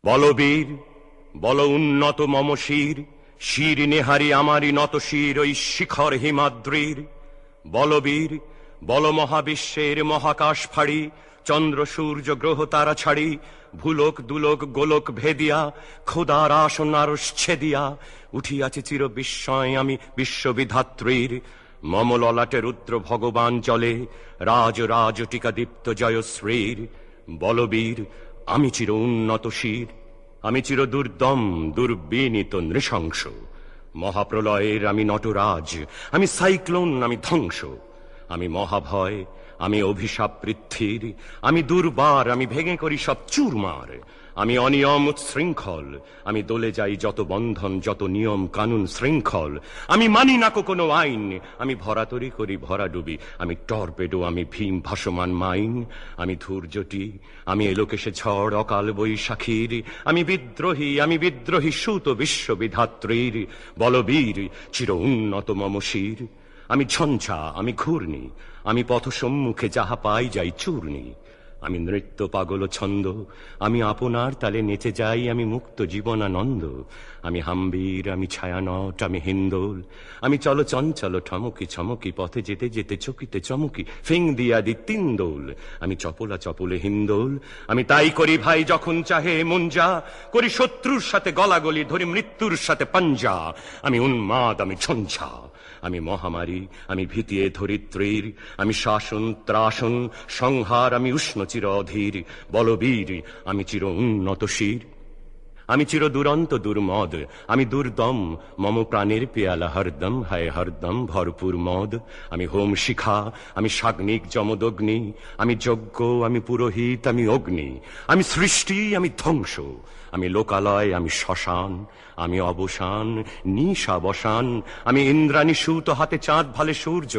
বলবীর বল উন্নত মম শির, শির নেহারি আমারি নত শির ওই শিখর হিমাদ্রির। বলবীর বল মহাবিশ্বের মহাকাশ ফাড়ি, চন্দ্র সূর্য গ্রহ তারা ছাড়ি, ভুলোক দুলোক গোলক ভেদিয়া, খোদার আসন আরশ ছেদিয়া, উঠিয়াছি চির বিস্ময় আমি বিশ্ববিধাত্রীর। মম ললাটে রুদ্র ভগবান চলে, রাজ রাজ টিকা দীপ্ত জয়শ্রীর। বলবীর আমি চির উন্নত শির, আমি চির দুর্দম দুর্বিনীত নৃশংস। মহাপ্রলয়ের আমি নটরাজ, আমি সাইক্লোন, আমি ধ্বংস। আমি মহাভয়, আমি অভিশাপ পৃথ্বীর, আমি দুর্বার, আমি ভেঙে করি সব চুরমার। আমি অনিয়ম উচ্ছৃঙ্খল, আমি দলে যাই যত বন্ধন যত নিয়ম কানুন শৃঙ্খল। আমি মানি না কোনো আইন, আমি ভরাতরি করি ভরাডুবি, আমি টর্পেডো, আমি ভীম ভাসমান মাইন। আমি ধূর্যটি, আমি এলোকেশে ঝড় অকাল বৈশাখীর, আমি বিদ্রোহী সুত বিশ্ববিধাত্রীর। বলবীর চির উন্নত মম শির, আমি ঝঞ্ঝা, আমি ঘূর্ণি, আমি পথ সম্মুখে যাহা পাই যাই চূর্ণি। আমি নৃত্য পাগল ছন্দ, আমি আপনার তালে নেচে যাই, আমি মুক্ত জীবনানন্দ। আমি হাম্বীর, আমি ছায়ানট, আমি হিন্দোল, আমি চল চঞ্চল ঠমকি ছমকি, পথে যেতে যেতে চকিতে চমকি, ফিং দিয়া দি তিনদোল। আমি চপলা চপলে হিন্দোল, আমি তাই করি ভাই যখন চাহে মন যা, করি শত্রুর সাথে গলাগলি, ধরি মৃত্যুর সাথে পাঞ্জা। আমি উন্মাদ, আমি ঝঞ্ঝা, আমি মহামারী, আমি ভীতিয়ে ধরিত্রীর, আমি শাসন ত্রাসন সংহার, আমি উষ্ণ চির অধীর। বলবীর আমি চির উন্নত শির, আমি চির দুরন্ত দুর্মদ, আমি দুর্দম, মম প্রাণের পেয়ালা হরদম, হায় হরদম ভরপুর মদ। আমি হোম শিখা, আমি সাগ্নিক যমদগ্নি, আমি যজ্ঞ, আমি পুরোহিত, আমি অগ্নি। আমি সৃষ্টি, আমি ধ্বংস, আমি লোকালয়, আমি শ্মশান, আমি অবসান নিশাবসান। আমি ইন্দ্রাণী সুত, হাতে চাঁদ ভালে সূর্য,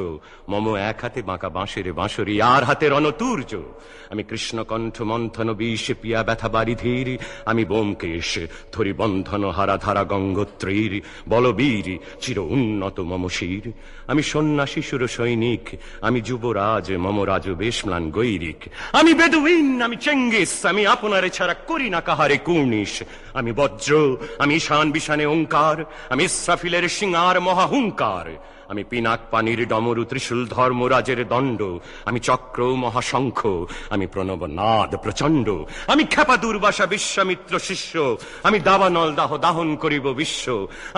মম এক হাতে বাঁকা বাঁশের বাঁশরি, আর হাতে রণতুর্য। আমি কৃষ্ণকণ্ঠ মন্থন বিষ পিয়া ব্যথা বারিধির, আমি বোমকেশ ধরি বন্ধন হারা ধারা গঙ্গোত্রীর। বলবীর চির উন্নত মম শির, আমি সন্ন্যাসী সুর সৈনিক, আমি যুবরাজ, মম রাজবেশ ম্লান গৈরিক। আমি বেদুইন, আমি চেঙ্গিস, আমি আপনারে ছাড়া করি না কাহারে কুর্নিশ। আমি বজ্র, আমি ঈশান বিশানে ওঙ্কার, আমি ইসরাফিলের সিঙ্গার মহাহুঙ্কার। আমি পিনাক পানির ডমরু ত্রিশূল ধর্মরাজের দণ্ড, আমি চক্র মহাশঙ্খ, আমি প্রণব নাদ প্রচণ্ড। আমি ক্ষেপা দুর্বাসা বিশ্বামিত্র শিষ্য, আমি দাবানল দাহ দাহন করিব বিশ্ব।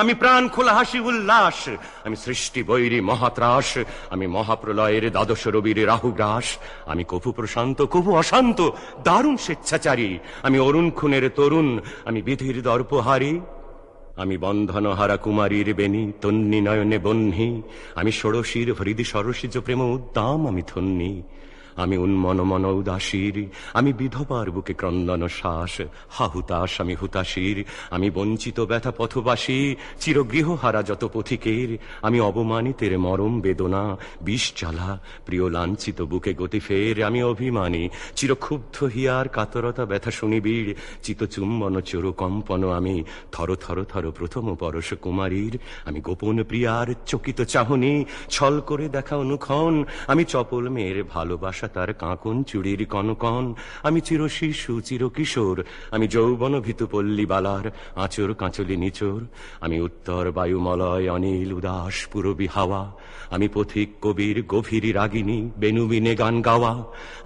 আমি প্রাণ খোলা হাসি উল্লাস, আমি সৃষ্টি বৈরী মহাত্রাস। আমি মহাপ্রলয়ের দ্বাদশ রবির রাহুগ্রাস, আমি কপু প্রশান্ত কপু অশান্ত দারুণ স্বেচ্ছাচারী। আমি অরুণ খুনের তরুণ, আমি বিধির দর্পহারী। আমি বন্ধনহারা কুমারীর বেণী, তন্নি নয়নে বহ্নি, আমি ষোড়শীর হৃদি সরসিজ প্রেম উদ্দাম, আমি ধন্যী। আমি উন্মন মন উদাসীর, আমি বিধবার বুকে ক্রন্দন শ্বাস, হাহুতাস আমি হুতাশীর। আমি বঞ্চিত ব্যথা পথবাসী, চিরগৃহহারা যত পথিকের। আমি অবমানিতের মরম বেদনা, বিষ জ্বালা প্রিয় লাঞ্ছিত বুকে গতি ফের। আমি অভিমানী, চিরক্ষুব্ধ হিয়ার কাতরতা ব্যথা শুনিবিড়, চিতচুম্বন চোর কম্পন আমি, থর থর থর প্রথম পরশ কুমারীর। আমি গোপন প্রিয়ার চকিত চাহনি, ছল করে দেখা অনুক্ষণ। আমি চপল মেয়ের ভালোবাসা তার কাঁকন চুড়ির কনকন। আমি চির শিশু চির কিশোর, আমি যৌবন ভীতু পল্লী বালার আঁচর কাঁচলি নিচোর। আমি উত্তর বায়ুমলয় অনিল উদাস পুরবী হাওয়া, আমি পথিক কবির গভীর রাগিনী বেনুবিনে গান গাওয়া।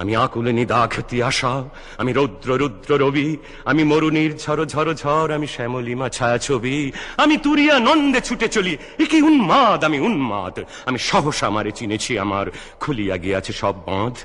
আমি আকুল নিদাঘতি আশা, আমি রৌদ্র রুদ্র রবি, আমি মরুনির ঝড় ঝড় ঝড়, আমি শ্যামলিমা ছায়া ছবি। আমি তুরিয়া নন্দে ছুটে চলি, এ কি উন্মাদ, আমি উন্মাদ। আমি সহসা আমারে চিনেছি, আমার খুলিয়া গিয়াছে সব বাঁধ।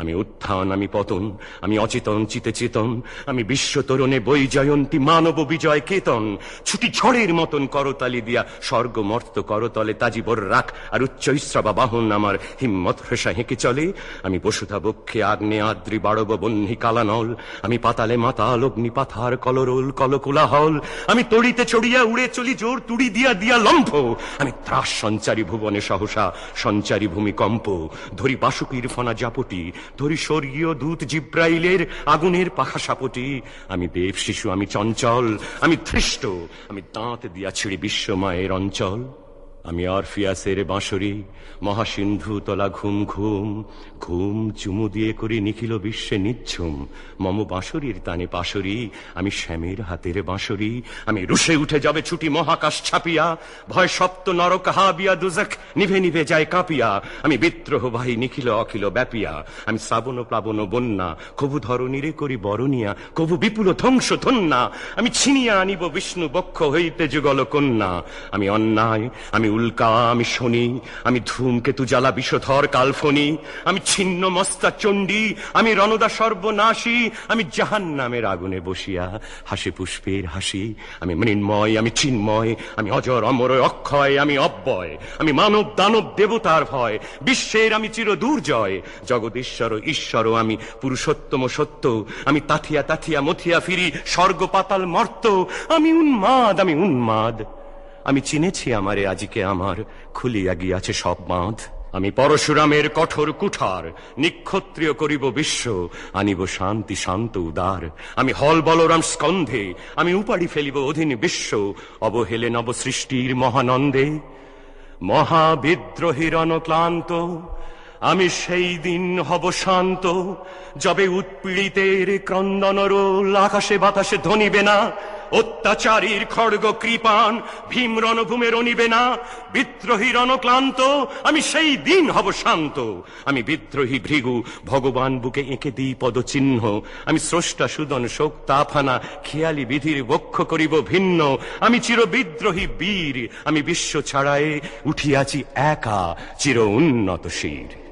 আমি উত্থান, আমি পতন, আমি অচেতন চিতে চেতন। আমি বিশ্ব তরুণে বই জয়ন্তী মানব বিজয় কেতন। ছুটি ঝড়ের মতন করতালি দিয়া স্বর্গ মর্ত করতলে তাজিবর রাখ আর উচ্চ ইস্রাবা বাহন আমার হিম্মত হ্রেষা হেঁকে চলে। আমি বসুধা বক্ষে আগ্নে আদ্রি বাড়ব বহ্নি কালানল, আমি পাতালে মাতাল অগ্নি পাথার কলরোল কলকোলাহল। আমি তড়িতে চড়িয়া উড়ে চলি জোর তুড়ি দিয়া দিয়া লম্ফ। আমি ত্রাস সঞ্চারী ভুবনে সহসা সঞ্চারী ভূমিকম্প। ধরি বাসুকির ফনা জাপটি, ধরি স্বর্গীয় দূত জিব্রাইলের আগুনের পাখা সাপটি। আমি দেব শিশু, আমি চঞ্চল, আমি ধৃষ্ট, আমি দাঁত দিয়া ছিঁড়ি বিশ্বময়ের অঞ্চল। আমি অরফিয়াসের বাঁশরি, মহাসিন্ধু তলা ঘুম ঘুম ঘুম চুমু দিয়ে করি নিখিল বিশ্বে নিঝুম। মম বাঁশরীর তানে পাশরি, আমি শ্যামের হাতের বাঁশরি। আমি রুশে উঠে যাবে ছুটি মহাকাশ ছাপিয়া, ভয় সপ্ত নরক হাবিয়া দুজক নিভে নিভে যায় কাঁপিয়া। আমি বিদ্রোহ বাহী নিখিল অখিল ব্যাপিয়া, আমি শ্রাবণ প্লাবন বন্যা, কবু ধরণীরে করি বরণিয়া, কবু বিপুল ধ্বংস ধন্যা। আমি ছিনিয়া আনিব বিষ্ণু বক্ষ হইতে যুগল কন্যা। আমি অন্যায়, আমি উল্কা, আমি শনি, আমি ধূমকেতু জ্বালা বিষধর কালফনি। আমি ছিন্ন মস্তা চণ্ডী, আমি রণদা সর্বনাশী। আমি জাহান্নামের আগুনে বসিয়া হাসি পুষ্পের হাসি। আমি মৃন্ময়, আমি চিন্ময়, আমি অজর অমর অক্ষয়, আমি অব্যয়। আমি মানব দানব দেবতার ভয়, বিশ্বের আমি চির দুর্জয়। জগদীশ্বর ঈশ্বর আমি পুরুষোত্তম সত্য। আমি তাথিয়া তাথিয়া মথিয়া ফিরি স্বর্গ পাতাল মর্ত। আমি উন্মাদ, আমি উন্মাদ। আমি চিনেছি আমারে আজিকে আমার, খুলিয়া গিয়াছে সব বাঁধ। আমি পরশুরামের কঠোর কুঠার, নিক্ষত্রিয় করিব বিশ্ব, আনিব শান্তি শান্ত উদার। আমি হল বলরাম স্কন্ধে, আমি উপাড়ি ফেলিব অধীন বিশ্ব, অবহেলে নব সৃষ্টির মহানন্দে। মহাবিদ্রোহীর অনক্লান্ত আমি সেই দিন হব শান্ত, যবে উৎপীড়িতের ক্রন্দন রোল আকাশে বাতাসে ধ্বনিবে না। অত্যাচারীর খড়গ কৃপান ভীম রণভূমে রণিবে না। বিদ্রোহীর অনক্লান্ত আমি সেই দিন হব শান্ত। আমি বিদ্রোহী ভৃগু, ভগবান বুকে এঁকে দিই পদচিহ্ন। আমি স্রষ্টা সুদন শোক তাফানা, খেয়ালি বিধির বক্ষ করিব ভিন্ন। আমি চির বিদ্রোহী বীর, আমি বিশ্ব ছাড়ায়ে উঠিয়াছি একা চির উন্নত শির।